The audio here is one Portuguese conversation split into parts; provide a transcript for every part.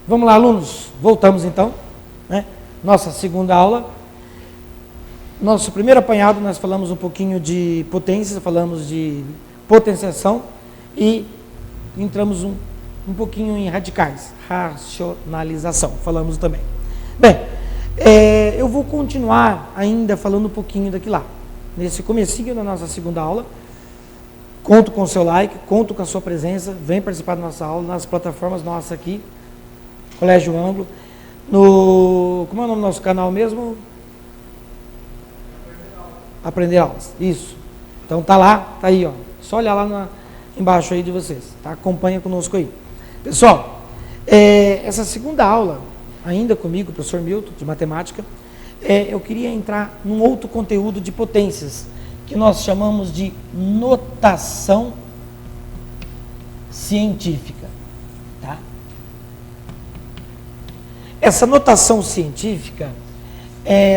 Vamos lá, alunos, voltamos então, né? Nossa segunda aula. Nosso primeiro apanhado, nós falamos um pouquinho de potência, falamos de potenciação e entramos um pouquinho em radicais, racionalização, falamos também. Bem, eu vou continuar ainda falando um pouquinho daqui lá. Nesse comecinho da nossa segunda aula, conto com o seu like, conto com a sua presença, vem participar da nossa aula nas plataformas nossas aqui, Colégio Ângulo, como é o nome do nosso canal mesmo? Aprender Aulas, isso. Então tá lá, tá aí, ó. Só olhar lá embaixo aí de vocês, tá? Acompanha conosco aí. Pessoal, essa segunda aula, ainda comigo, o professor Milton, de matemática, eu queria entrar num outro conteúdo de potências, que nós chamamos de notação científica, tá? Essa notação científica,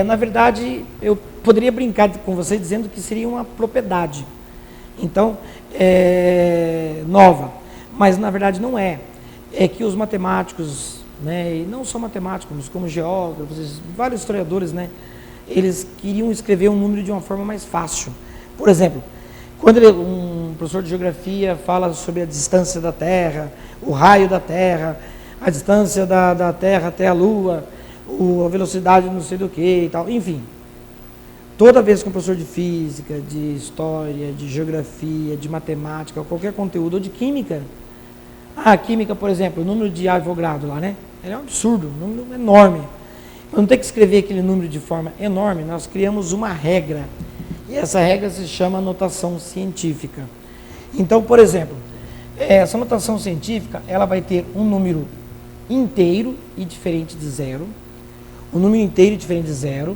na verdade, eu poderia brincar com você dizendo que seria uma propriedade, então, nova, mas na verdade não é. É que os matemáticos, né, e não só matemáticos, como geógrafos, vários historiadores, né, eles queriam escrever um número de uma forma mais fácil. Por exemplo, quando um professor de geografia fala sobre a distância da Terra, o raio da Terra, a distância da Terra até a Lua, a velocidade não sei do que e tal, enfim. Toda vez que um professor de física, de história, de geografia, de matemática, qualquer conteúdo, ou de química, a química, por exemplo, o número de Avogadro lá, né? É um absurdo, um número enorme. Quando tem que escrever aquele número de forma enorme, nós criamos uma regra. E essa regra se chama notação científica. Então, por exemplo, essa notação científica, ela vai ter um número inteiro e diferente de zero, um número inteiro e diferente de zero,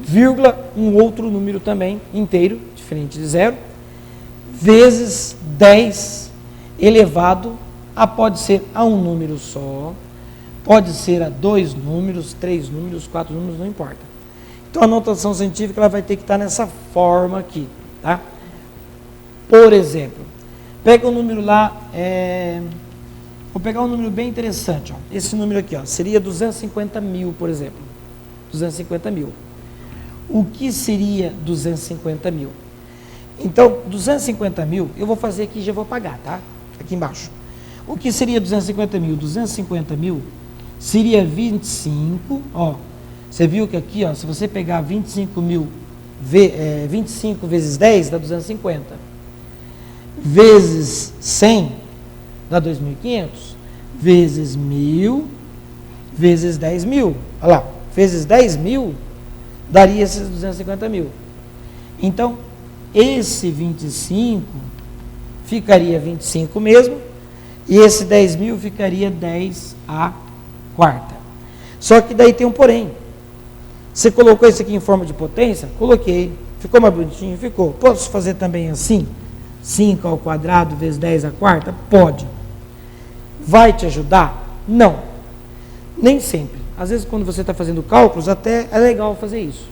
vírgula, um outro número também inteiro, diferente de zero, vezes 10 elevado pode ser a um número só, pode ser a 2 números, 3 números, 4 números, não importa. Então a notação científica ela vai ter que estar nessa forma aqui, tá? Por exemplo, pega um número lá, vou pegar um número bem interessante, ó. Esse número aqui, ó, seria 250 mil, por exemplo, 250 mil. O que seria 250 mil? Então, 250 mil, eu vou fazer aqui e já vou pagar, tá? Aqui embaixo. O que seria 250 mil? 250 mil seria 25, ó. Você viu que aqui, ó, se você pegar 25 mil, 25 vezes 10 dá 250. Vezes 100 dá 2.500. Vezes 1.000, vezes 10 mil. Olha lá, vezes 10 mil daria esses 250 mil. Então, esse 25 ficaria 25 mesmo, e esse 10 mil ficaria 10 a quarta. Só que daí tem um porém. Você colocou isso aqui em forma de potência? Coloquei. Ficou mais bonitinho? Ficou. Posso fazer também assim? 5 ao quadrado vezes 10 a quarta? Pode. Vai te ajudar? Não. Nem sempre. Às vezes, quando você está fazendo cálculos, até é legal fazer isso.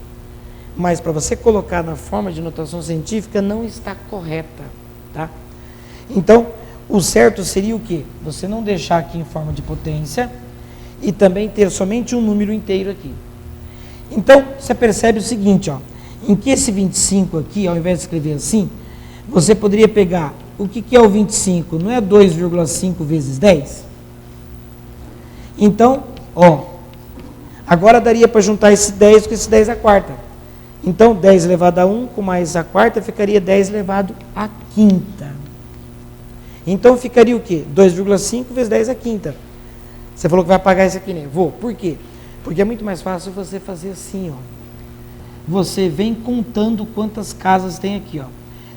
Mas para você colocar na forma de notação científica, não está correta, tá? Então, o certo seria o quê? Você não deixar aqui em forma de potência e também ter somente um número inteiro aqui. Então, você percebe o seguinte, ó, em que esse 25 aqui, ao invés de escrever assim, você poderia pegar, o que é o 25? Não é 2,5 vezes 10? Então, ó, agora daria para juntar esse 10 com esse 10 à quarta. Então, 10 elevado a 1 com mais a quarta ficaria 10 elevado à quinta. Então, ficaria o quê? 2,5 vezes 10 à quinta. Você falou que vai pagar isso aqui, né? Vou. Por quê? Porque é muito mais fácil você fazer assim, ó. Você vem contando quantas casas tem aqui, ó.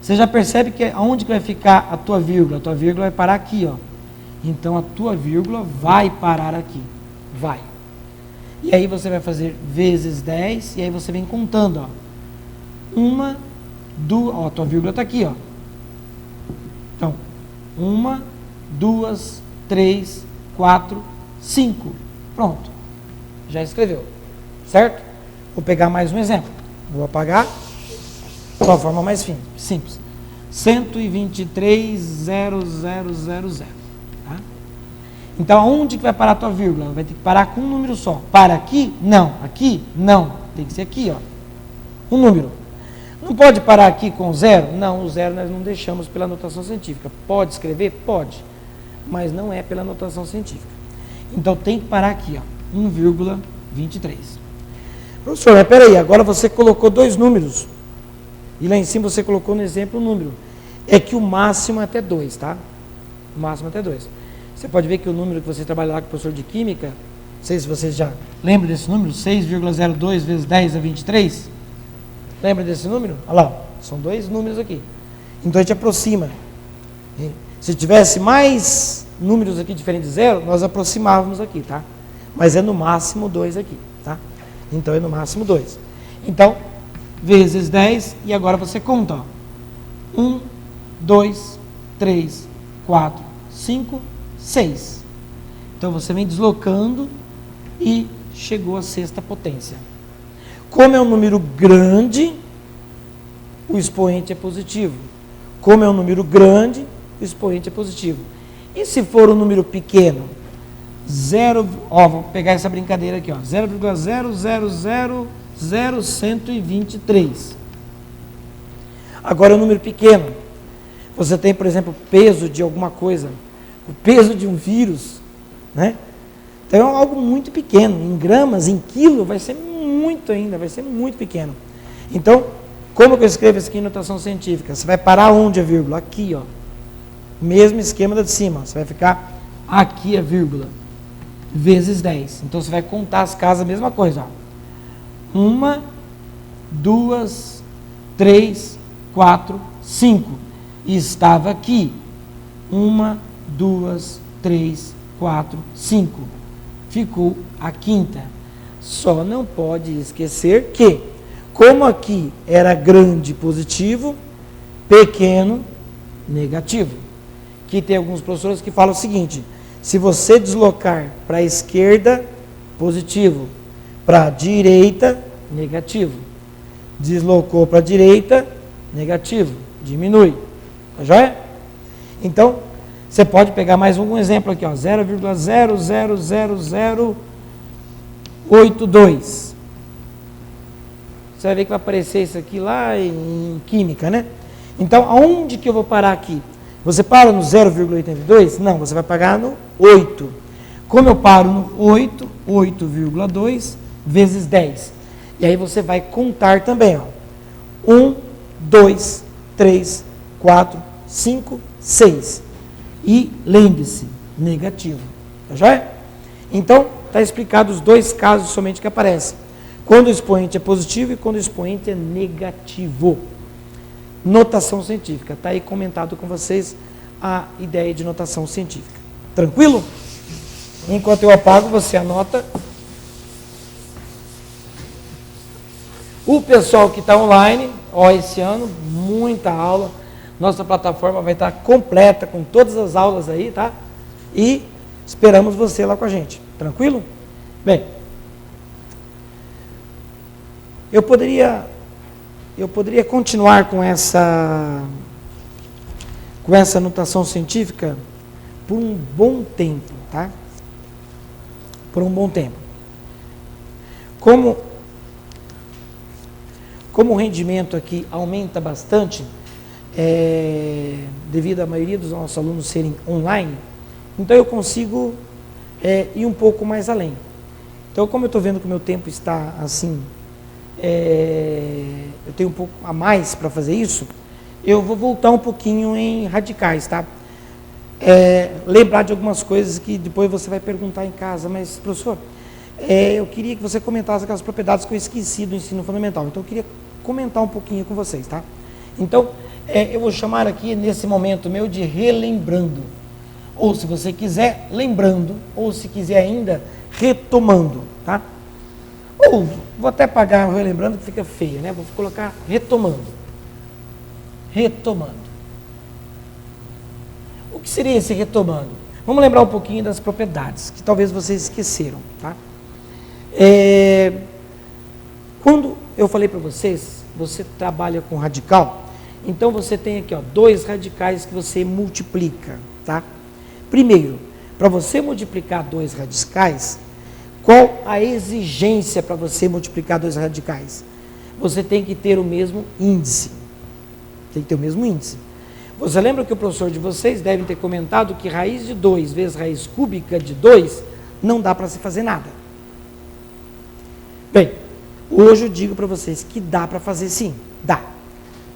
Você já percebe que aonde que vai ficar a tua vírgula? A tua vírgula vai parar aqui, ó. Então, a tua vírgula vai parar aqui. Vai. E aí você vai fazer vezes 10, e aí você vem contando, ó. Uma, duas, ó, a tua vírgula está aqui, ó. Então, 1, 2, 3, 4, 5. Pronto. Já escreveu. Certo? Vou pegar mais um exemplo. Vou apagar de uma forma mais simples. 123,0000. Tá? Então, aonde que vai parar a tua vírgula? Vai ter que parar com um número só. Para aqui? Não. Aqui? Não. Tem que ser aqui, ó. Um número. Não pode parar aqui com zero? Não, o zero nós não deixamos pela notação científica. Pode escrever? Pode. Mas não é pela notação científica. Então, tem que parar aqui, ó. 1,23. Professor, mas peraí, agora você colocou dois números. E lá em cima você colocou no exemplo um número. É que o máximo é até 2, tá? O máximo é até 2. Você pode ver que o número que você trabalha lá com o professor de Química, não sei se vocês já lembram desse número, 6,02 vezes 10 a 23. Lembra desse número? Olha lá, são dois números aqui. Então a gente aproxima. Se tivesse mais números aqui diferentes de zero, nós aproximávamos aqui, tá? Mas é no máximo 2 aqui, tá? Então é no máximo 2. Então, vezes 10, e agora você conta, ó. 1, 2, 3, 4, 5, 6. Então você vem deslocando e chegou à sexta potência. Como é um número grande, o expoente é positivo. Como é um número grande, o expoente é positivo. E se for um número pequeno? Vou pegar essa brincadeira aqui, ó. 0,000123. Agora é um número pequeno. Você tem, por exemplo, o peso de alguma coisa, o peso de um vírus, né? Então é algo muito pequeno, em gramas, em quilo, vai ser muito ainda, vai ser muito pequeno. Então, como que eu escrevo isso aqui em notação científica? Você vai parar onde a vírgula? Aqui, ó. Mesmo esquema da de cima, ó. Você vai ficar aqui a vírgula, vezes 10. Então você vai contar as casas, a mesma coisa, ó. 1, 2, 3, 4, 5. E estava aqui. 1, 2, 3, 4, 5. Ficou a quinta. Só não pode esquecer que, como aqui era grande positivo, pequeno negativo. Que tem alguns professores que falam o seguinte: se você deslocar para a esquerda, positivo, para a direita, negativo. Deslocou para a direita, negativo, diminui. Tá joia? Então, você pode pegar mais um exemplo aqui, ó, 0,00082. Você vai ver que vai aparecer isso aqui lá em química, né? Então, aonde que eu vou parar aqui? Você para no 0,82? Não, você vai parar no 8. Como eu paro no 8, 8,2 vezes 10. E aí você vai contar também, ó. 1, 2, 3, 4, 5, 6. E lembre-se, negativo. Tá joia? Então, está explicado os dois casos somente que aparecem. Quando o expoente é positivo e quando o expoente é negativo. Notação científica. Está aí comentado com vocês a ideia de notação científica. Tranquilo? Enquanto eu apago, você anota. O pessoal que está online, ó, esse ano, muita aula. Nossa plataforma vai estar completa com todas as aulas aí, tá? E esperamos você lá com a gente. Tranquilo? Bem, eu poderia continuar com essa notação científica por um bom tempo, tá? Por um bom tempo. Como o rendimento aqui aumenta bastante, devido à maioria dos nossos alunos serem online, então eu consigo ir um pouco mais além. Então, como eu estou vendo que o meu tempo está assim, eu tenho um pouco a mais para fazer isso, eu vou voltar um pouquinho em radicais, tá? Lembrar de algumas coisas que depois você vai perguntar em casa, mas, professor, eu queria que você comentasse aquelas propriedades que eu esqueci do ensino fundamental. Então, eu queria comentar um pouquinho com vocês, tá? Então, eu vou chamar aqui, nesse momento meu, de relembrando. Ou, se você quiser, lembrando. Ou, se quiser ainda, retomando, tá? Ou, vou até pagar relembrando, que fica feio, né? Vou colocar retomando. Retomando. O que seria esse retomando? Vamos lembrar um pouquinho das propriedades, que talvez vocês esqueceram, tá? Quando eu falei para vocês, você trabalha com radical, então você tem aqui, ó, dois radicais que você multiplica, tá? Primeiro, Para você multiplicar dois radicais, qual a exigência para você multiplicar dois radicais? Você tem que ter o mesmo índice. Tem que ter o mesmo índice. Você lembra que o professor de vocês deve ter comentado que raiz de 2 vezes raiz cúbica de 2 não dá para se fazer nada. Bem, hoje eu digo para vocês que dá para fazer sim, dá.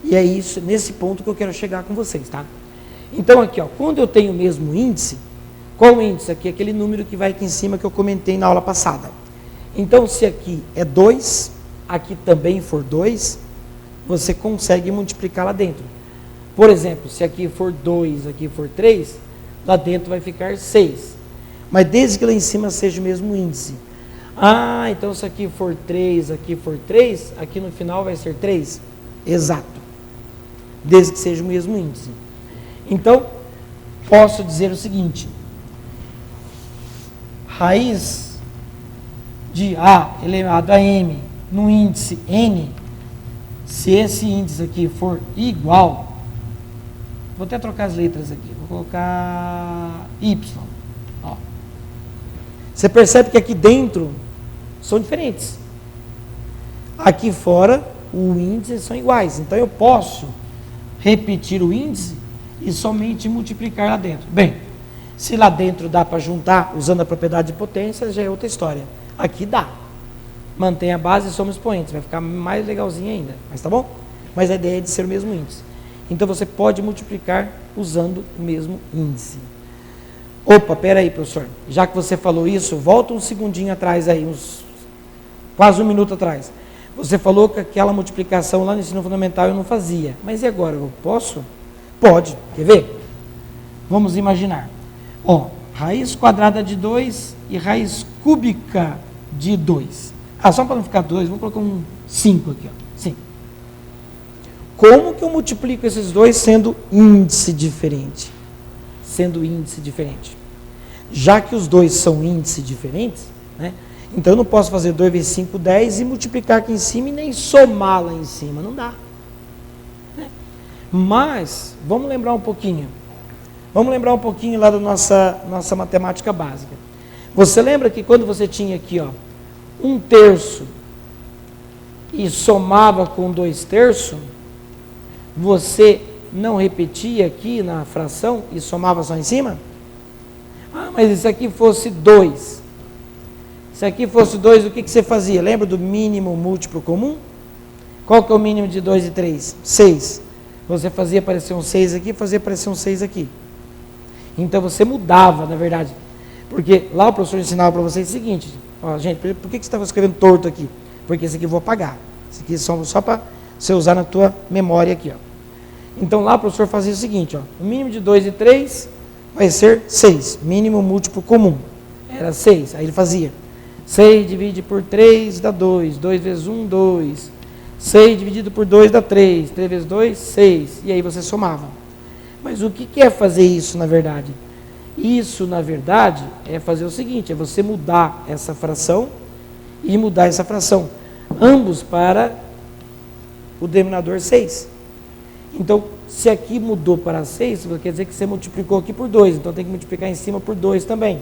E é isso, nesse ponto que eu quero chegar com vocês, tá? Então aqui, ó, quando eu tenho o mesmo índice, qual o índice aqui? Aquele número que vai aqui em cima que eu comentei na aula passada. Então, se aqui é 2, aqui também for 2, você consegue multiplicar lá dentro. Por exemplo, se aqui for 2, aqui for 3, lá dentro vai ficar 6. Mas desde que lá em cima seja o mesmo índice. Ah, então se aqui for 3, aqui for 3, aqui no final vai ser 3? Exato. Desde que seja o mesmo índice. Então, posso dizer o seguinte. Raiz de A elevado a M no índice N, se esse índice aqui for igual, vou até trocar as letras aqui, vou colocar Y. Ó. Você percebe que aqui dentro são diferentes. Aqui fora, o índice são iguais. Então, eu posso repetir o índice e somente multiplicar lá dentro. Bem, se lá dentro dá para juntar usando a propriedade de potência, já é outra história. Aqui dá. Mantém a base e soma expoentes. Vai ficar mais legalzinho ainda. Mas tá bom? Mas a ideia é de ser o mesmo índice. Então você pode multiplicar usando o mesmo índice. Opa, peraí, professor. Já que você falou isso, volta um segundinho atrás aí, quase um minuto atrás. Você falou que aquela multiplicação lá no ensino fundamental eu não fazia. Mas e agora? Eu posso? Pode. Quer ver? Vamos imaginar. Ó, raiz quadrada de 2 e raiz cúbica de 2. Ah, só para não ficar 2, vou colocar um 5 aqui, ó. 5. Como que eu multiplico esses dois sendo índice diferente? Sendo índice diferente. Já que os dois são índices diferentes, né? Então eu não posso fazer 2 vezes 5, 10 e multiplicar aqui em cima e nem somar lá em cima, não dá. Né? Mas, vamos lembrar um pouquinho. Vamos lembrar um pouquinho lá da nossa matemática básica. Você lembra que quando você tinha aqui, ó, 1/3 e somava com 2/3, você não repetia aqui na fração e somava só em cima? Ah, mas se aqui fosse 2. Se aqui fosse 2, o que você fazia? Lembra do mínimo múltiplo comum? Qual que é o mínimo de 2 e 3? 6. Você fazia aparecer um 6 aqui, fazia aparecer um 6 aqui. Então você mudava, na verdade. Porque lá o professor ensinava para vocês o seguinte, ó, gente, por que você estava escrevendo torto aqui? Porque esse aqui eu vou apagar. Esse aqui é só para você usar na tua memória aqui, ó. Então lá o professor fazia o seguinte, ó, o mínimo de 2 e 3 vai ser 6, mínimo múltiplo comum. Era 6, aí ele fazia 6 divide por 3 dá 2, 2 vezes 1, 2. 6 dividido por 2 dá 3, 3 vezes 2, 6. E aí você somava. Mas o que é fazer isso na verdade? Isso na verdade é fazer o seguinte, é você mudar essa fração e mudar essa fração. Ambos para o denominador 6. Então, se aqui mudou para 6, quer dizer que você multiplicou aqui por 2, então tem que multiplicar em cima por 2 também.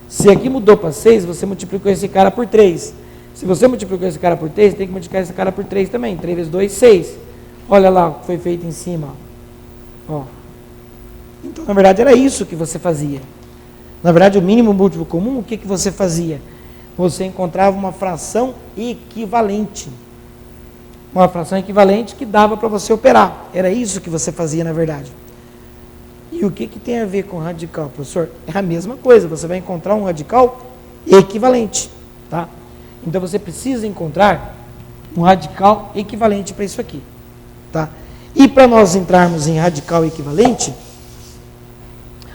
Se aqui mudou para 6, você multiplicou esse cara por 3. Se você multiplicou esse cara por 3, tem que multiplicar esse cara por 3 também. 3 vezes 2, 6. Olha lá o que foi feito em cima. Ó. Então, na verdade, era isso que você fazia. Na verdade, o mínimo múltiplo comum, o que você fazia? Você encontrava uma fração equivalente. Uma fração equivalente que dava para você operar. Era isso que você fazia, na verdade. E o que tem a ver com radical, professor? É a mesma coisa. Você vai encontrar um radical equivalente. Tá? Então, você precisa encontrar um radical equivalente para isso aqui. Tá? E para nós entrarmos em radical equivalente,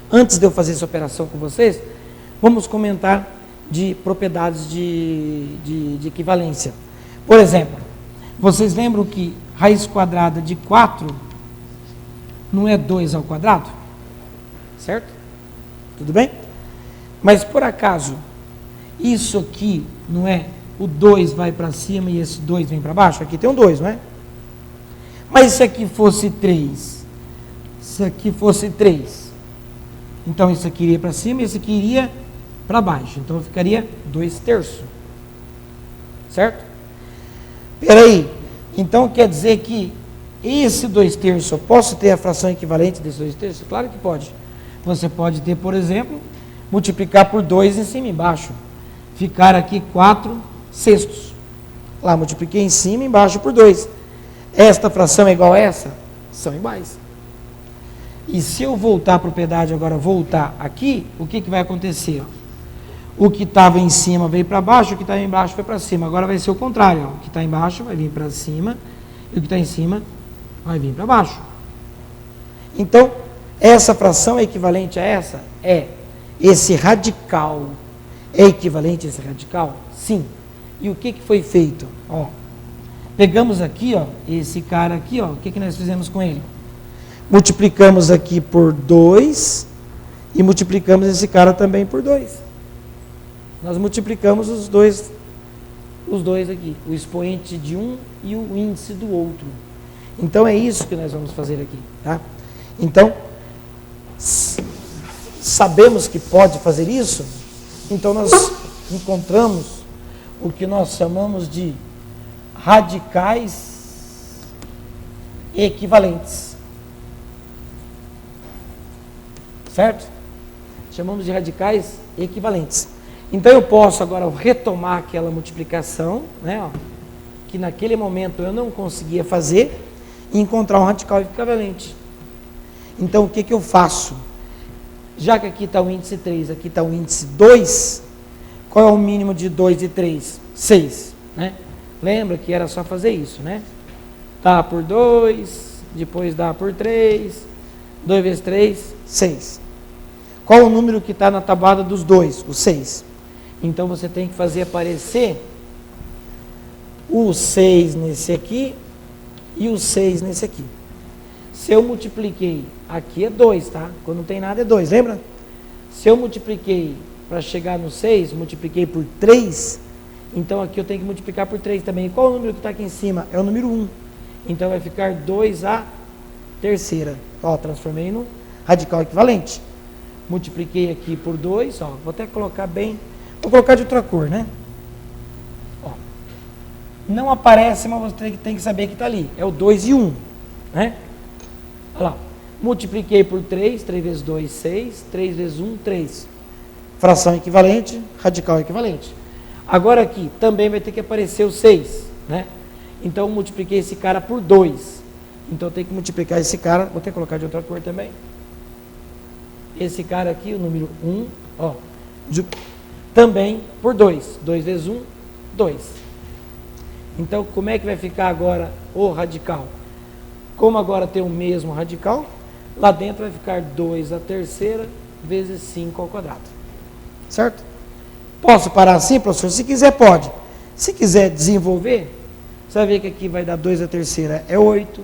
antes de eu fazer essa operação com vocês, vamos comentar de propriedades de equivalência. Por exemplo, vocês lembram que raiz quadrada de 4 não é 2 ao quadrado? Certo? Tudo bem? Mas por acaso, isso aqui não é o 2 vai para cima e esse 2 vem para baixo? Aqui tem um 2, não é? Mas se aqui fosse 3, se aqui fosse 3, Então isso aqui iria para cima e isso aqui iria para baixo. Então ficaria 2/3. Certo? Peraí. Então quer dizer que esse 2/3, eu posso ter a fração equivalente desse 2/3? Claro que pode. Você pode ter, por exemplo, multiplicar por 2 em cima e embaixo. Ficar aqui 4/6. Lá multipliquei em cima e embaixo por 2. Esta fração é igual a essa? São iguais. E se eu voltar a propriedade agora, voltar aqui, o que vai acontecer? Ó? O que estava em cima veio para baixo, o que estava embaixo foi para cima. Agora vai ser o contrário. Ó. O que está embaixo vai vir para cima e o que está em cima vai vir para baixo. Então, essa fração é equivalente a essa? É. Esse radical é equivalente a esse radical? Sim. E o que foi feito? Ó, pegamos aqui, ó, esse cara aqui, ó, o que nós fizemos com ele? Multiplicamos aqui por 2 e multiplicamos esse cara também por 2. Nós multiplicamos os dois aqui, o expoente de um e o índice do outro. Então é isso que nós vamos fazer aqui, tá? Então, sabemos que pode fazer isso, então nós encontramos o que nós chamamos de radicais equivalentes. Certo? Chamamos de radicais equivalentes. Então eu posso agora retomar aquela multiplicação, né, ó, que naquele momento eu não conseguia fazer, e encontrar um radical equivalente. Então o que eu faço? Já que aqui está o índice 3, aqui está o índice 2, qual é o mínimo de 2 e 3? 6. Né? Lembra que era só fazer isso, né? Dá por 2, depois dá por 3, 2 vezes 3, 6. Qual o número que está na tabuada dos 2? O 6. Então você tem que fazer aparecer o 6 nesse aqui e o 6 nesse aqui. Se eu multipliquei, aqui é 2, tá? Quando não tem nada é 2, lembra? Se eu multipliquei para chegar no 6, multipliquei por 3, então aqui eu tenho que multiplicar por 3 também. E qual é o número que está aqui em cima? É o número 1. Então vai ficar 2/3. Ó, transformei no radical equivalente. Multipliquei aqui por 2, ó, vou até colocar bem, vou colocar de outra cor, né? Ó, não aparece, mas você tem que saber que está ali. É o 2 e 1, né? Olha lá. Multipliquei por 3, 3 vezes 2, 6, 3 vezes 1, 3. Fração equivalente, radical equivalente. Agora aqui, também vai ter que aparecer o 6, né? Então, eu multipliquei esse cara por 2. Então, eu tenho que multiplicar esse cara, vou até colocar de outra cor também. Esse cara aqui, o número 1, ó, também por 2. 2 vezes 1, 2. Então, como é que vai ficar agora o radical? Como agora tem o mesmo radical, lá dentro vai ficar 2/3 vezes 5 ao quadrado. Certo? Posso parar assim, professor? Se quiser, pode. Se quiser desenvolver, você vai ver que aqui vai dar 2/3 é 8.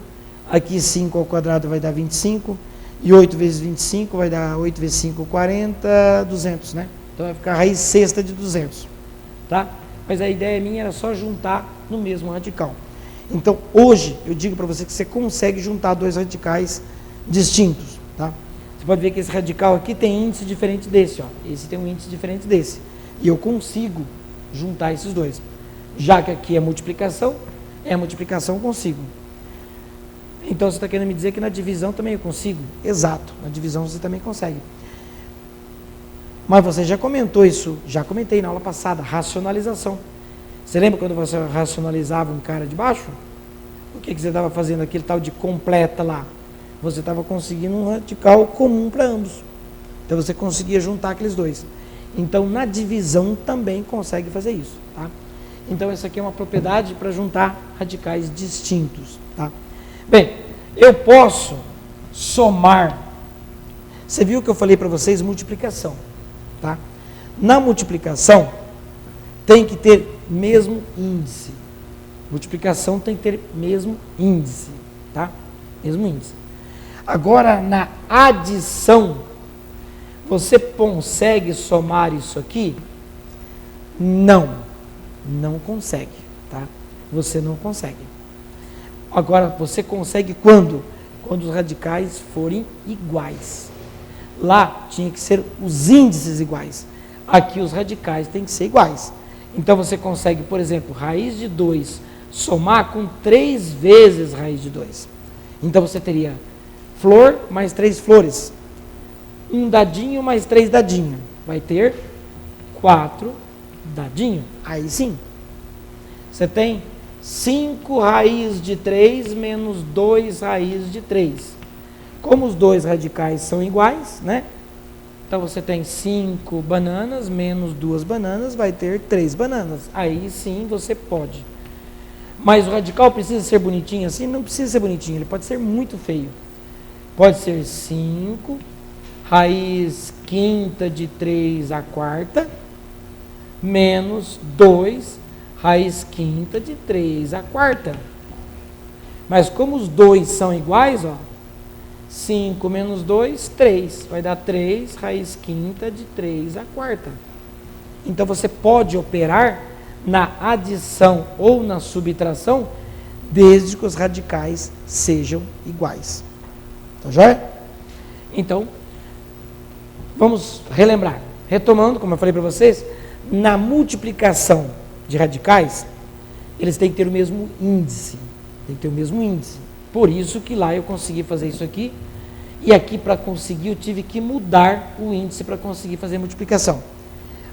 Aqui 5 ao quadrado vai dar 25. E 8 vezes 25 vai dar 8 vezes 5, 40, 200, né? Então vai ficar a raiz sexta de 200. Tá? Mas a ideia minha era só juntar no mesmo radical. Então, hoje, eu digo para você que você consegue juntar dois radicais distintos, tá? Você pode ver que esse radical aqui tem índice diferente desse, ó. Esse tem um índice diferente desse. E eu consigo juntar esses dois. Já que aqui é multiplicação, eu consigo. Então, você está querendo me dizer que na divisão também eu consigo? Exato, na divisão você também consegue. Mas você já comentou isso, já comentei na aula passada, racionalização. Você lembra quando você racionalizava um cara de baixo? O que você estava fazendo? Aquele tal de completa lá. Você estava conseguindo um radical comum para ambos. Então você conseguia juntar aqueles dois. Então na divisão também consegue fazer isso. Tá? Então essa aqui é uma propriedade para juntar radicais distintos. Tá? Bem, eu posso somar. Você viu que eu falei para vocês multiplicação. Tá? Na multiplicação tem que ter mesmo índice. Multiplicação tem que ter mesmo índice, tá? Mesmo índice. Agora, na adição, você consegue somar isso aqui? Não consegue, tá? Você não consegue. Agora, você consegue quando? Quando os radicais forem iguais. Lá tinha que ser os índices iguais. Aqui os radicais têm que ser iguais. Então você consegue, por exemplo, raiz de 2 somar com 3 vezes raiz de 2. Então você teria flor mais 3 flores. Um dadinho mais 3 dadinhos. Vai ter 4 dadinhos. Aí sim. Você tem 5 raiz de 3 menos 2 raiz de 3. Como os dois radicais são iguais, né? Então você tem 5 bananas menos 2 bananas, vai ter 3 bananas. Aí sim você pode. Mas o radical precisa ser bonitinho assim? Não precisa ser bonitinho, ele pode ser muito feio. Pode ser 5, raiz quinta de 3 à quarta, menos 2, raiz quinta de 3 à quarta. Mas como os dois são iguais, ó, 5 menos 2, 3. Vai dar 3, raiz quinta de 3 à quarta. Então você pode operar na adição ou na subtração, desde que os radicais sejam iguais. Tá joia? Então, vamos relembrar. Retomando, como eu falei para vocês, na multiplicação de radicais, eles têm que ter o mesmo índice. Tem que ter o mesmo índice. Por isso que lá eu consegui fazer isso aqui, e aqui para conseguir eu tive que mudar o índice para conseguir fazer a multiplicação.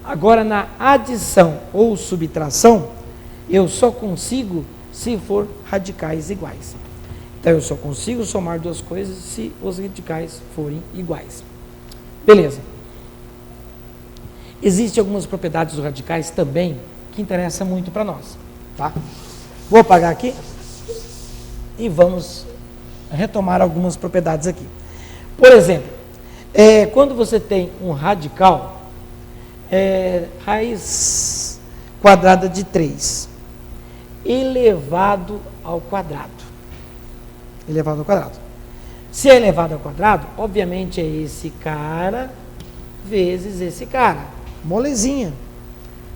Agora na adição ou subtração, eu só consigo se for radicais iguais. Então eu só consigo somar duas coisas se os radicais forem iguais. Beleza. Existem algumas propriedades dos radicais também que interessam muito para nós. Tá? Vou apagar aqui e vamos retomar algumas propriedades aqui. Por exemplo, quando você tem um radical, raiz quadrada de 3 elevado ao quadrado. Elevado ao quadrado. Se é elevado ao quadrado, obviamente é esse cara vezes esse cara. Molezinha.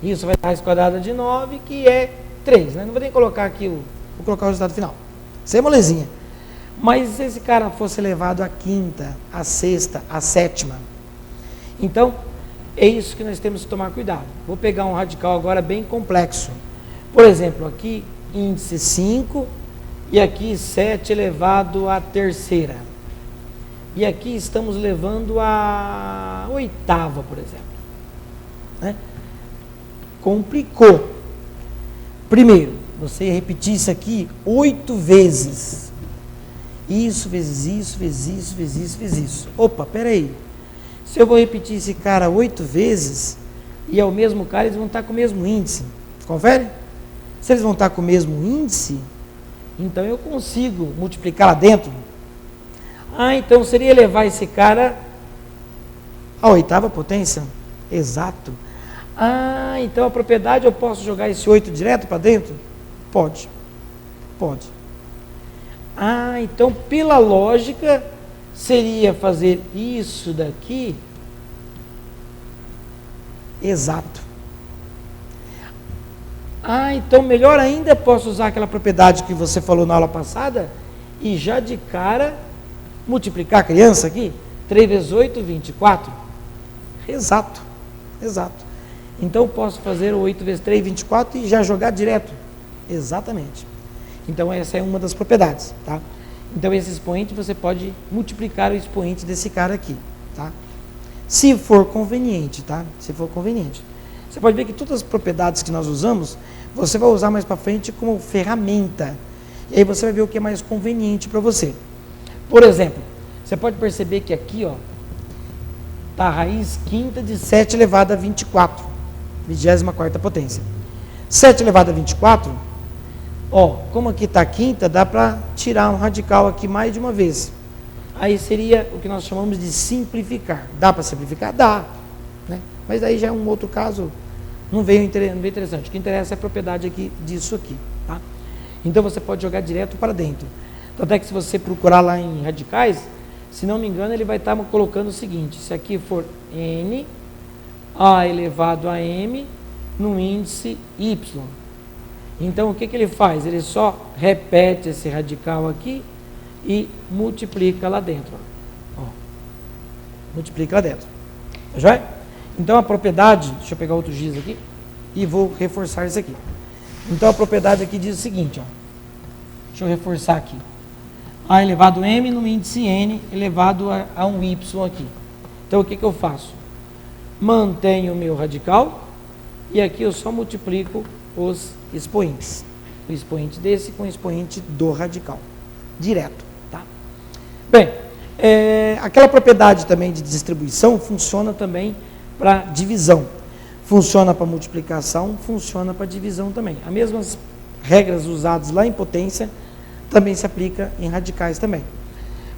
Isso vai dar raiz quadrada de 9, que é 3. Né? Não vou nem colocar aqui, vou colocar o resultado final. Isso é molezinha. Mas se esse cara fosse elevado à quinta, à sexta, à sétima, então é isso que nós temos que tomar cuidado. Vou pegar um radical agora bem complexo. Por exemplo, aqui índice 5 e aqui 7 elevado à terceira. E aqui estamos levando a oitava, por exemplo. Né? Complicou. Primeiro, você ia repetir isso aqui 8 vezes. Isso, vezes isso, vezes isso, vezes isso, vezes isso. Opa, peraí. Se eu vou repetir esse cara 8 vezes, e é o mesmo cara, eles vão estar com o mesmo índice. Confere? Se eles vão estar com o mesmo índice, então eu consigo multiplicar lá dentro. Então seria elevar esse cara à oitava potência? Exato. Então a propriedade eu posso jogar esse 8 direto para dentro? Pode. Pode. Então pela lógica seria fazer isso daqui exato. Então melhor ainda posso usar aquela propriedade que você falou na aula passada e já de cara multiplicar a criança aqui, 3 vezes 8, 24. Exato, exato. Então posso fazer o 8 vezes 3, 24 e já jogar direto. Exatamente. Então essa é uma das propriedades, tá? Então esse expoente você pode multiplicar o expoente desse cara aqui, tá? Se for conveniente, tá? Se for conveniente. Você pode ver que todas as propriedades que nós usamos, você vai usar mais para frente como ferramenta. E aí você vai ver o que é mais conveniente para você. Por exemplo, você pode perceber que aqui, ó, tá a raiz quinta de 7 elevado a 24, 24ª potência. 7 elevado a 24, ó, como aqui está a quinta, dá para tirar um radical aqui mais de uma vez. Aí seria o que nós chamamos de simplificar. Dá para simplificar? Dá. Né? Mas aí já é um outro caso, não veio interessante. O que interessa é a propriedade aqui disso aqui. Tá? Então você pode jogar direto para dentro. Tanto é que se você procurar lá em radicais, se não me engano, ele vai estar colocando o seguinte: se aqui for n, a elevado a m, no índice y. Então, o que ele faz? Ele só repete esse radical aqui e multiplica lá dentro. Ó. multiplica lá dentro. Tá joia? Então a propriedade, deixa eu pegar outro giz aqui, e vou reforçar isso aqui. Então a propriedade aqui diz o seguinte, ó. Deixa eu reforçar aqui. A elevado a m no índice n elevado a um y aqui. Então o que eu faço? Mantenho o meu radical e aqui eu só multiplico os expoentes. O expoente desse com o expoente do radical. Direto, tá? Bem, aquela propriedade também de distribuição funciona também para divisão. Funciona para multiplicação, funciona para divisão também. As mesmas regras usadas lá em potência também se aplica em radicais também.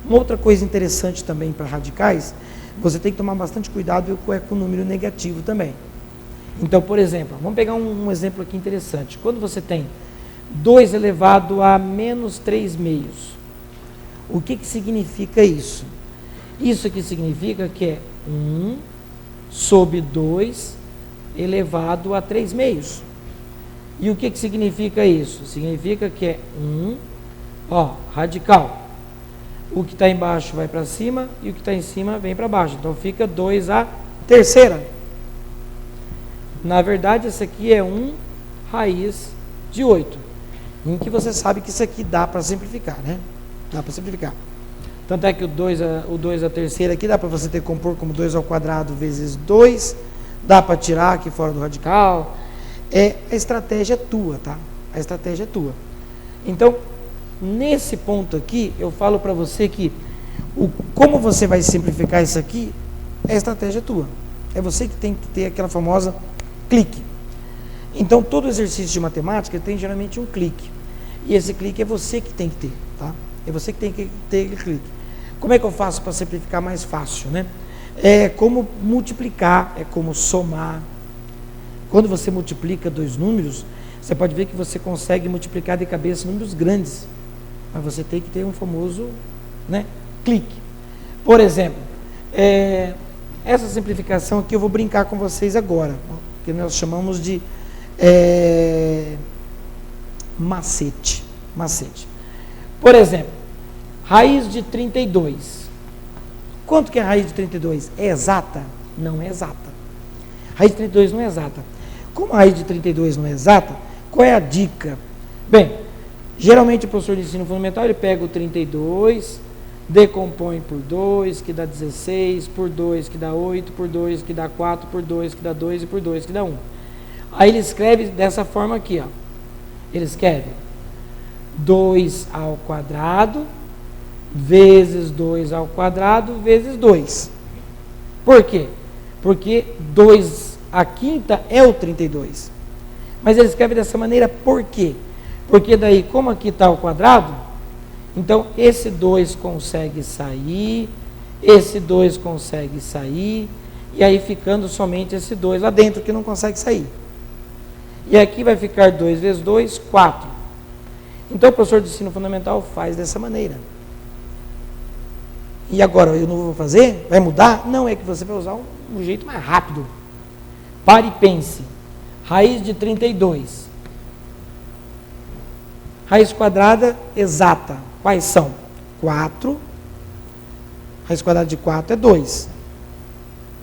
Uma outra coisa interessante também para radicais, você tem que tomar bastante cuidado com o número negativo também. Então, por exemplo, vamos pegar um exemplo aqui interessante. Quando você tem 2 elevado a menos 3 meios, o que significa isso? Isso aqui significa que é 1 sobre 2 elevado a 3 meios. E o que significa isso? Significa que é 1, radical. O que está embaixo vai para cima e o que está em cima vem para baixo. Então fica 2 a terceira. Na verdade, isso aqui é 1 raiz de 8. Em que você sabe que isso aqui dá para simplificar, né? Dá para simplificar. Tanto é que o 2 a terceira aqui dá para você ter que compor como 2 ao quadrado vezes 2. Dá para tirar aqui fora do radical. A estratégia é tua, tá? A estratégia é tua. Então, nesse ponto aqui, eu falo para você que como você vai simplificar isso aqui, a estratégia é tua. É você que tem que ter aquela famosa clique. Então, todo exercício de matemática tem geralmente um clique. E esse clique é você que tem que ter, tá? É você que tem que ter aquele clique. Como é que eu faço para simplificar mais fácil, né? É como multiplicar, é como somar. Quando você multiplica 2 números, você pode ver que você consegue multiplicar de cabeça números grandes. Mas você tem que ter um famoso, né, clique. Por exemplo, essa simplificação aqui eu vou brincar com vocês agora, que nós chamamos de macete. Por exemplo, raiz de 32. Quanto que é a raiz de 32? É exata? Não é exata. Raiz de 32 não é exata. Como a raiz de 32 não é exata, qual é a dica? Bem, geralmente o professor de ensino fundamental, ele pega o 32, decompõe por 2, que dá 16, por 2, que dá 8, por 2, que dá 4, por 2, que dá 2 e por 2, que dá 1. Aí ele escreve dessa forma aqui, ó. Ele escreve 2 ao quadrado vezes 2 ao quadrado vezes 2. Por quê? Porque 2 à quinta é o 32. Mas ele escreve dessa maneira por quê? Porque daí, como aqui está o quadrado, então esse 2 consegue sair, esse 2 consegue sair, e aí ficando somente esse 2 lá dentro que não consegue sair. E aqui vai ficar 2 vezes 2, 4. Então o professor de ensino fundamental faz dessa maneira. E agora eu não vou fazer? Vai mudar? Não, é que você vai usar um jeito mais rápido. Pare e pense. Raiz de 32. Raiz quadrada exata. Quais são? 4. Raiz quadrada de 4 é 2.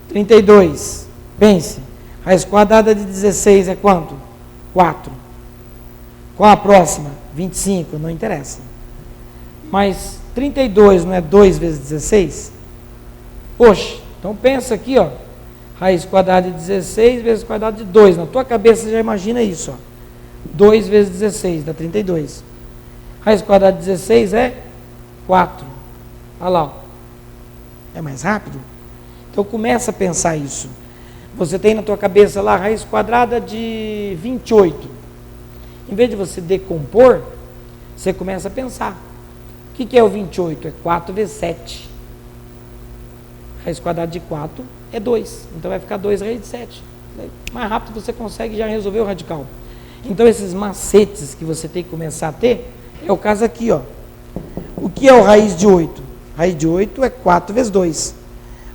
32. Pense. Raiz quadrada de 16 é quanto? 4. Qual a próxima? 25. Não interessa. Mas 32 não é 2 vezes 16? Oxe, então pensa aqui, ó. Raiz quadrada de 16 vezes quadrado de 2. Na tua cabeça você já imagina isso, ó. 2 vezes 16 dá 32. Raiz quadrada de 16 é 4. Olha lá, ó. É mais rápido? Então começa a pensar isso. Você tem na tua cabeça lá raiz quadrada de 28. Em vez de você decompor, você começa a pensar. O que é o 28? É 4 vezes 7. Raiz quadrada de 4 é 2. Então vai ficar 2 raiz de 7. Mais rápido você consegue já resolver o radical. Então esses macetes que você tem que começar a ter, é o caso aqui, ó. O que é o raiz de 8? Raiz de 8 é 4 vezes 2.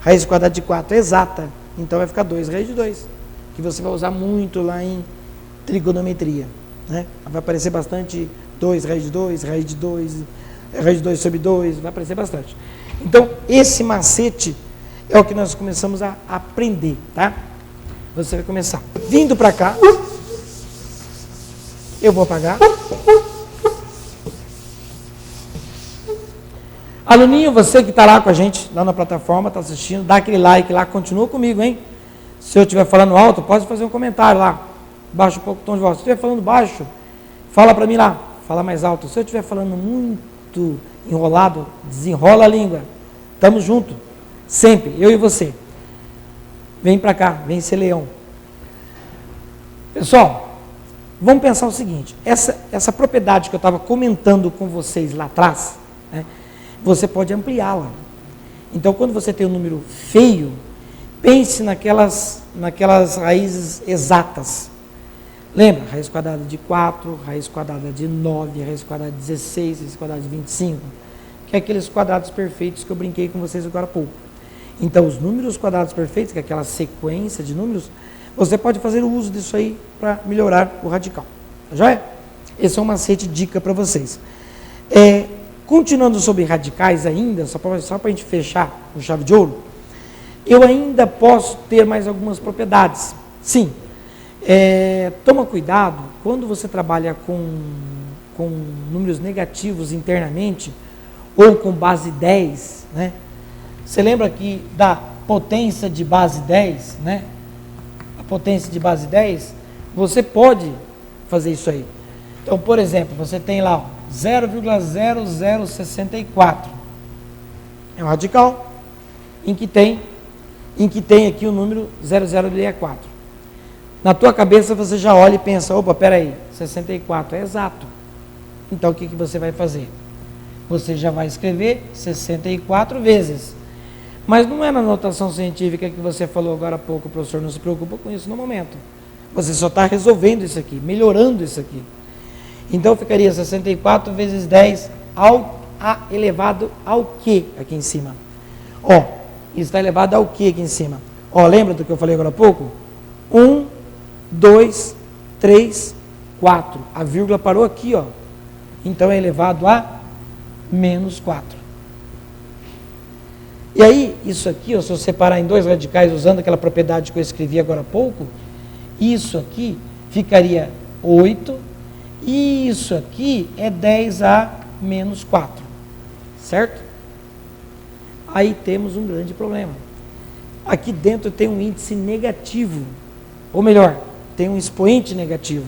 Raiz quadrada de 4 é exata. Então vai ficar 2 raiz de 2. Que você vai usar muito lá em trigonometria, né? Vai aparecer bastante 2 raiz de 2, raiz de 2, raiz de 2 sobre 2, vai aparecer bastante. Então, esse macete é o que nós começamos a aprender, tá? Você vai começar vindo para cá. Eu vou apagar. Aluninho, você que está lá com a gente, lá na plataforma, está assistindo, dá aquele like lá, continua comigo, hein? Se eu estiver falando alto, pode fazer um comentário lá. Baixa um pouco o tom de voz. Se eu estiver falando baixo, fala para mim lá, fala mais alto. Se eu estiver falando muito enrolado, desenrola a língua. Tamo junto, sempre, eu e você. Vem para cá, vem ser leão. Pessoal, vamos pensar o seguinte, essa propriedade que eu estava comentando com vocês lá atrás, né, você pode ampliá-la. Então, quando você tem um número feio, pense naquelas raízes exatas. Lembra? Raiz quadrada de 4, raiz quadrada de 9, raiz quadrada de 16, raiz quadrada de 25, que é aqueles quadrados perfeitos que eu brinquei com vocês agora há pouco. Então, os números quadrados perfeitos, que é aquela sequência de números, você pode fazer o uso disso aí para melhorar o radical. Tá joia? Esse é um macete dica para vocês. Continuando sobre radicais ainda, só para a gente fechar com chave de ouro, eu ainda posso ter mais algumas propriedades. Sim. Toma cuidado quando você trabalha com números negativos internamente ou com base 10, né? Você lembra aqui da potência de base 10, né? A potência de base 10, você pode fazer isso aí. Então, por exemplo, você tem lá 0,0064. É um radical em que tem aqui o número 00,4. Na tua cabeça você já olha e pensa, opa, peraí, 64 é exato. Então o que você vai fazer? Você já vai escrever 64 vezes. Mas não é na notação científica que você falou agora há pouco, professor, não se preocupa com isso no momento. Você só está resolvendo isso aqui, melhorando isso aqui. Então ficaria 64 vezes 10 elevado ao que aqui em cima? Ó, isso está elevado ao que aqui em cima? Ó, lembra do que eu falei agora há pouco? 1, 2, 3, 4. A vírgula parou aqui, ó. Então é elevado a menos 4. E aí, isso aqui, ó, se eu separar em dois radicais usando aquela propriedade que eu escrevi agora há pouco, isso aqui ficaria 8, e isso aqui é 10 a menos 4. Certo? Aí temos um grande problema. Aqui dentro tem um índice negativo, ou melhor, tem um expoente negativo.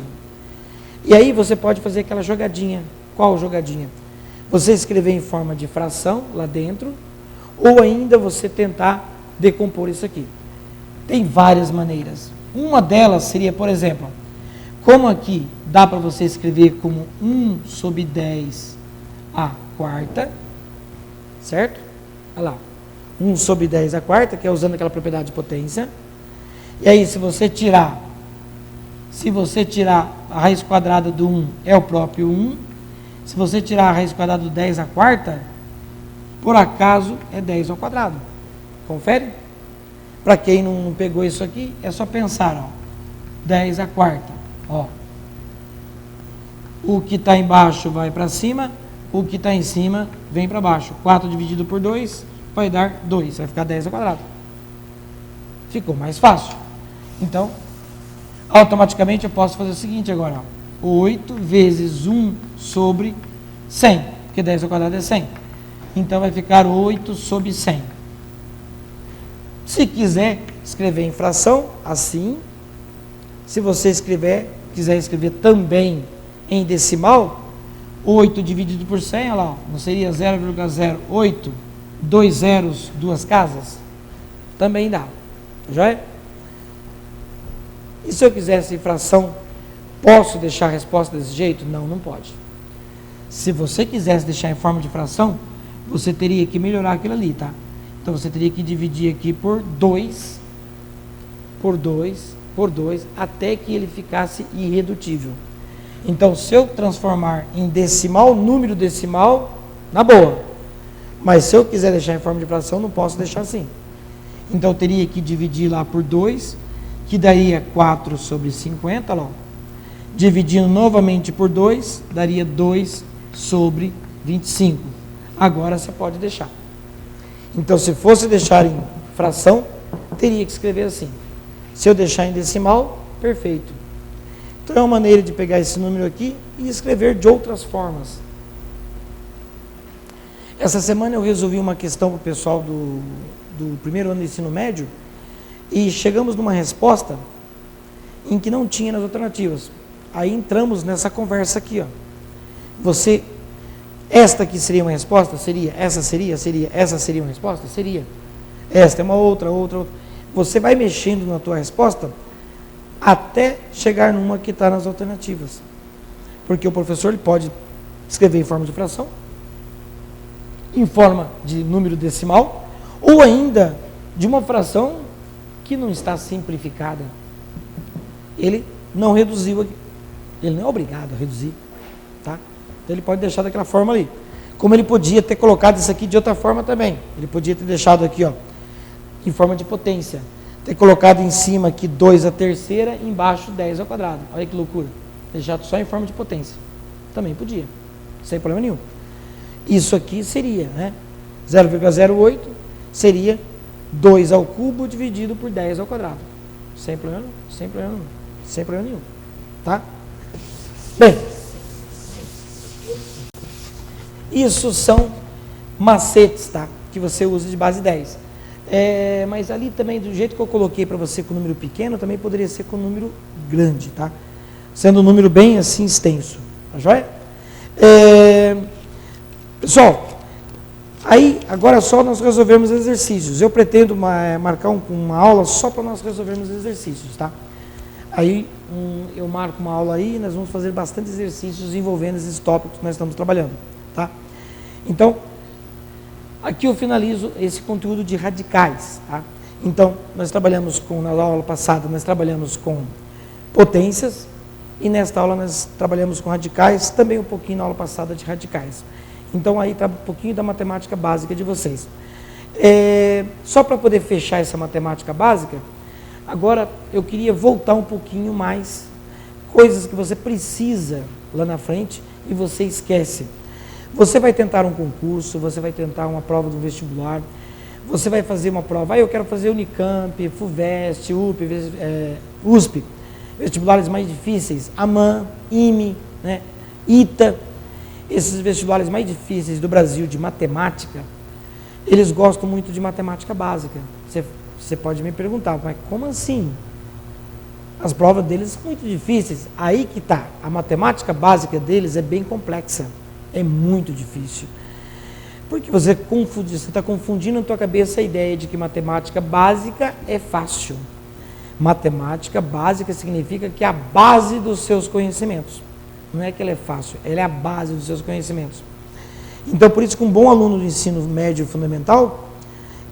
E aí você pode fazer aquela jogadinha. Qual jogadinha? Você escrever em forma de fração lá dentro, ou ainda você tentar decompor isso aqui. Tem várias maneiras. Uma delas seria, por exemplo, como aqui dá para você escrever como 1 sobre 10 a quarta, certo? Olha lá, 1 sobre 10 a quarta, que é usando aquela propriedade de potência. E aí, se você tirar a raiz quadrada do 1, é o próprio 1. Se você tirar a raiz quadrada do 10 a quarta, por acaso, é 10 ao quadrado. Confere? Para quem não pegou isso aqui, é só pensar, ó, 10 a quarta. Ó. O que está embaixo vai para cima, o que está em cima vem para baixo. 4 dividido por 2 vai dar 2, vai ficar 10 ao quadrado. Ficou mais fácil. Então, automaticamente eu posso fazer o seguinte agora, ó, 8 vezes 1 sobre 100, porque 10 ao quadrado é 100. Então vai ficar 8 sobre 100. Se quiser escrever em fração, assim. Se você quiser escrever também em decimal, 8 dividido por 100, olha lá, não seria 0,08, 2 zeros, 2 casas? Também dá. Já é? E se eu quisesse em fração, posso deixar a resposta desse jeito? Não, não pode. Se você quisesse deixar em forma de fração, você teria que melhorar aquilo ali, tá? Então você teria que dividir aqui por 2, até que ele ficasse irredutível. Então, se eu transformar em decimal, número decimal, na boa. Mas se eu quiser deixar em forma de fração, não posso deixar assim. Então, eu teria que dividir lá por 2, que daria 4 sobre 50, ó. Dividindo novamente por 2, daria 2 sobre 25. Agora você pode deixar. Então, se fosse deixar em fração, teria que escrever assim. Se eu deixar em decimal, perfeito. Então é uma maneira de pegar esse número aqui e escrever de outras formas. Essa semana eu resolvi uma questão para o pessoal do primeiro ano de ensino médio e chegamos numa resposta em que não tinha nas alternativas. Aí entramos nessa conversa aqui, ó. Esta aqui seria uma resposta? Seria. Essa seria? Seria. Essa seria uma resposta? Seria. Esta é uma outra. Você vai mexendo na tua resposta até chegar numa que está nas alternativas. Porque o professor ele pode escrever em forma de fração, em forma de número decimal, ou ainda de uma fração que não está simplificada. Ele não reduziu aqui. Ele não é obrigado a reduzir, tá? Então ele pode deixar daquela forma ali. Como ele podia ter colocado isso aqui de outra forma também. Ele podia ter deixado aqui, ó, em forma de potência. Ter colocado em cima aqui 2 à terceira, embaixo 10 ao quadrado. Olha que loucura. Deixado só em forma de potência. Também podia, sem problema nenhum. Isso aqui seria, né? 0,08 seria 2 ao cubo dividido por 10 ao quadrado. Sem problema nenhum. Tá? Bem, isso são macetes, tá? Que você usa de base 10. Mas ali também, do jeito que eu coloquei para você com número pequeno, também poderia ser com número grande, tá? Sendo um número bem assim extenso. Tá joia? Pessoal, aí agora só nós resolvemos exercícios. Eu pretendo marcar uma aula só para nós resolvermos exercícios, tá? Aí eu marco uma aula aí e nós vamos fazer bastante exercícios envolvendo esses tópicos que nós estamos trabalhando, tá? Então, aqui eu finalizo esse conteúdo de radicais, tá? Então, nós trabalhamos na aula passada, nós trabalhamos com potências e nesta aula nós trabalhamos com radicais, também um pouquinho na aula passada de radicais. Então, aí está um pouquinho da matemática básica de vocês. Só para poder fechar essa matemática básica, agora eu queria voltar um pouquinho mais, coisas que você precisa lá na frente e você esquece. Você vai tentar um concurso, você vai tentar uma prova do vestibular, você vai fazer uma prova, eu quero fazer Unicamp, FUVEST, USP, vestibulares mais difíceis, AMAN, IME, né, ITA, esses vestibulares mais difíceis do Brasil de matemática, eles gostam muito de matemática básica. Você pode me perguntar, mas como assim? As provas deles são muito difíceis. Aí que está, a matemática básica deles é bem complexa, é muito difícil. Porque você está confundindo na tua cabeça a ideia de que matemática básica é fácil. Matemática básica significa que é a base dos seus conhecimentos. Não é que ela é fácil, ela é a base dos seus conhecimentos. Então, por isso que um bom aluno do ensino médio fundamental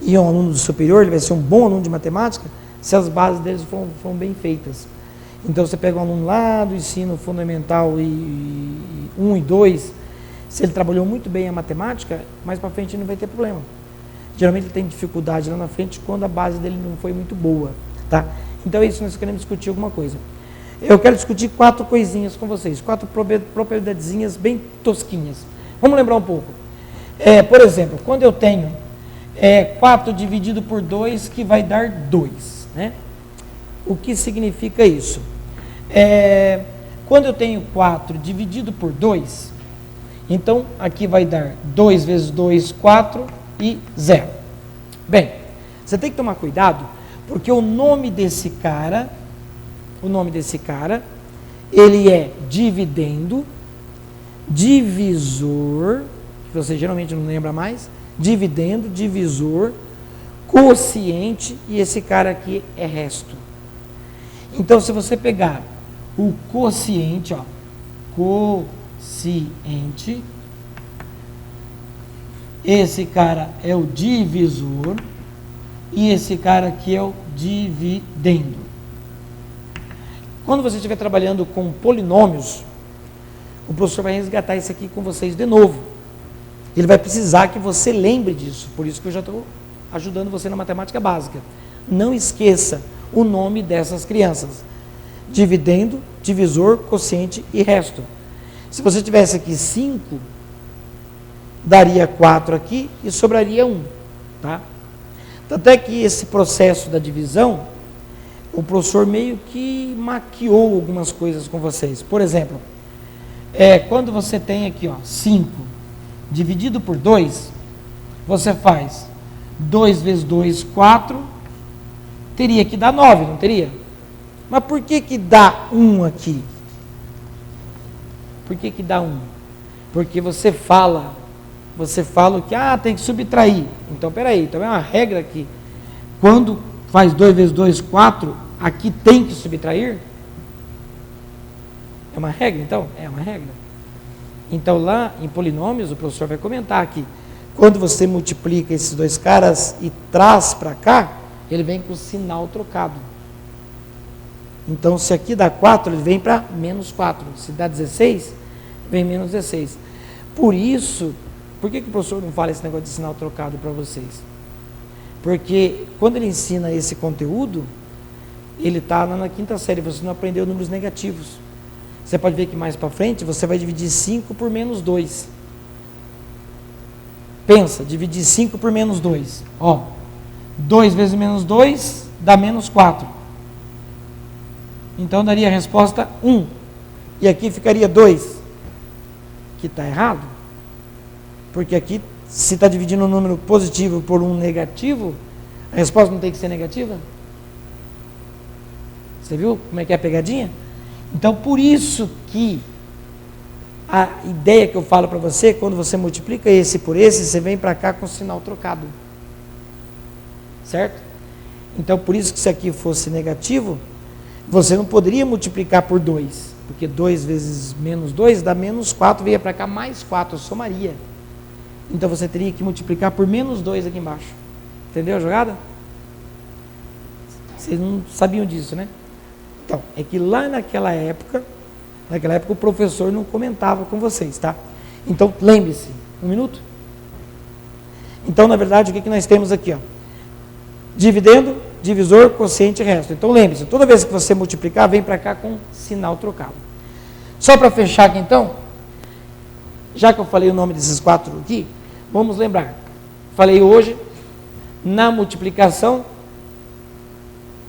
e um aluno do superior, ele vai ser um bom aluno de matemática se as bases deles foram bem feitas. Então, você pega um aluno lá do ensino fundamental 1 e 2, se ele trabalhou muito bem a matemática, mais para frente ele não vai ter problema. Geralmente ele tem dificuldade lá na frente quando a base dele não foi muito boa, tá? Então é isso, nós queremos discutir alguma coisa. Eu quero discutir 4 coisinhas com vocês, 4 propriedadezinhas bem tosquinhas. Vamos lembrar um pouco. Por exemplo, quando eu tenho 4 dividido por 2, que vai dar 2, né? O que significa isso? Quando eu tenho 4 dividido por 2, então aqui vai dar 2 vezes 2, 4 e 0. Bem, você tem que tomar cuidado, porque o nome desse cara, ele é dividendo, divisor, que você geralmente não lembra mais, dividendo, divisor, quociente, e esse cara aqui é resto. Então, se você pegar o quociente, ó, quociente, esse cara é o divisor, e esse cara aqui é o dividendo. Quando você estiver trabalhando com polinômios, o professor vai resgatar isso aqui com vocês de novo. Ele vai precisar que você lembre disso, por isso que eu já estou ajudando você na matemática básica. Não esqueça o nome dessas crianças: dividendo, divisor, quociente e resto. Se você tivesse aqui 5, daria 4 aqui e sobraria 1, tá? Tanto é que esse processo da divisão, o professor meio que maquiou algumas coisas com vocês. Por exemplo, quando você tem aqui, ó, 5 dividido por 2, você faz 2 vezes 2, 4, teria que dar 9, não teria? Mas por que que dá 1 aqui? Por que que dá 1? Porque você fala o que, tem que subtrair. Então, peraí, então é uma regra que, quando faz 2 vezes 2, 4, aqui tem que subtrair? É uma regra, então? É uma regra. Então, lá em polinômios, o professor vai comentar aqui, quando você multiplica esses dois caras e traz para cá, ele vem com o sinal trocado. Então, se aqui dá 4, ele vem para menos 4. Se dá 16, vem menos 16. Por isso, por que o professor não fala esse negócio de sinal trocado para vocês? Porque quando ele ensina esse conteúdo, ele está lá na 5ª série, você não aprendeu números negativos. Você pode ver que mais para frente, você vai dividir 5 por menos 2. Pensa, dividir 5 por menos 2. 2 vezes menos 2 dá menos 4. Então daria a resposta 1. E aqui ficaria 2. Que está errado. Porque aqui, se está dividindo um número positivo por um negativo, a resposta não tem que ser negativa? Você viu como é que é a pegadinha? Então, por isso que a ideia que eu falo para você, quando você multiplica esse por esse, você vem para cá com o sinal trocado. Certo? Então, por isso que se aqui fosse negativo, você não poderia multiplicar por 2, porque 2 vezes menos 2 dá menos 4, veio para cá mais 4, somaria. Então, você teria que multiplicar por menos 2 aqui embaixo. Entendeu a jogada? Vocês não sabiam disso, né? Então, é que lá naquela época o professor não comentava com vocês, tá? Então, lembre-se, 1 minuto. Então, na verdade, o que nós temos aqui, ó? Dividendo, divisor, quociente e resto. Então, lembre-se, toda vez que você multiplicar, vem para cá com sinal trocado. Só para fechar aqui, então, já que eu falei o nome desses 4 aqui, vamos lembrar. Falei hoje, na multiplicação,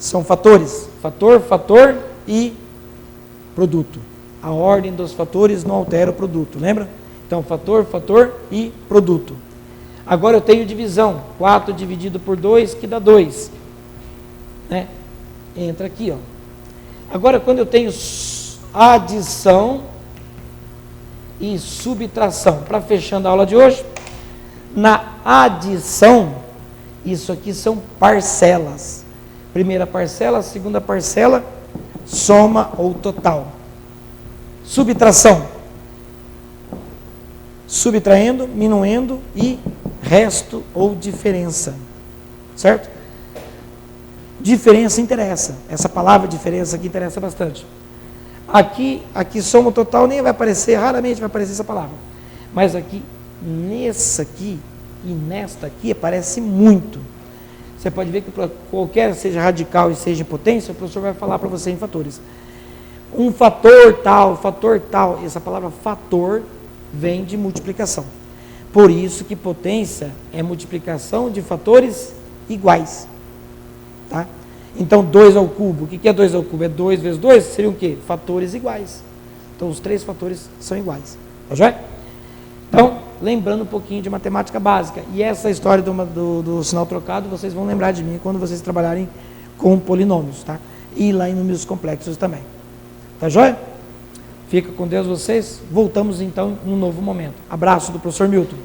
são fatores. Fator e produto. A ordem dos fatores não altera o produto, lembra? Então, fator e produto. Agora eu tenho divisão. 4 dividido por 2, que dá 2. Né? Entra aqui, ó. Agora, quando eu tenho adição e subtração, para fechando a aula de hoje, na adição, isso aqui são parcelas. Primeira parcela, segunda parcela, soma ou total. Subtração. Subtraindo, minuendo e resto ou diferença. Certo? Diferença interessa. Essa palavra diferença aqui interessa bastante. Aqui soma ou total nem vai aparecer, raramente vai aparecer essa palavra. Mas aqui, nessa aqui e nesta aqui aparece muito. Você pode ver que qualquer seja radical e seja em potência, o professor vai falar para você em fatores. Um fator tal, essa palavra fator vem de multiplicação. Por isso que potência é multiplicação de fatores iguais. Tá? Então, 2 ao cubo, o que é 2 ao cubo? É 2 vezes 2, seria o quê? Fatores iguais. Então, os 3 fatores são iguais. Tá joia? Então, lembrando um pouquinho de matemática básica. E essa história do sinal trocado, vocês vão lembrar de mim quando vocês trabalharem com polinômios, tá? E lá em números complexos também. Tá joia? Fica com Deus vocês. Voltamos então em um novo momento. Abraço do professor Milton.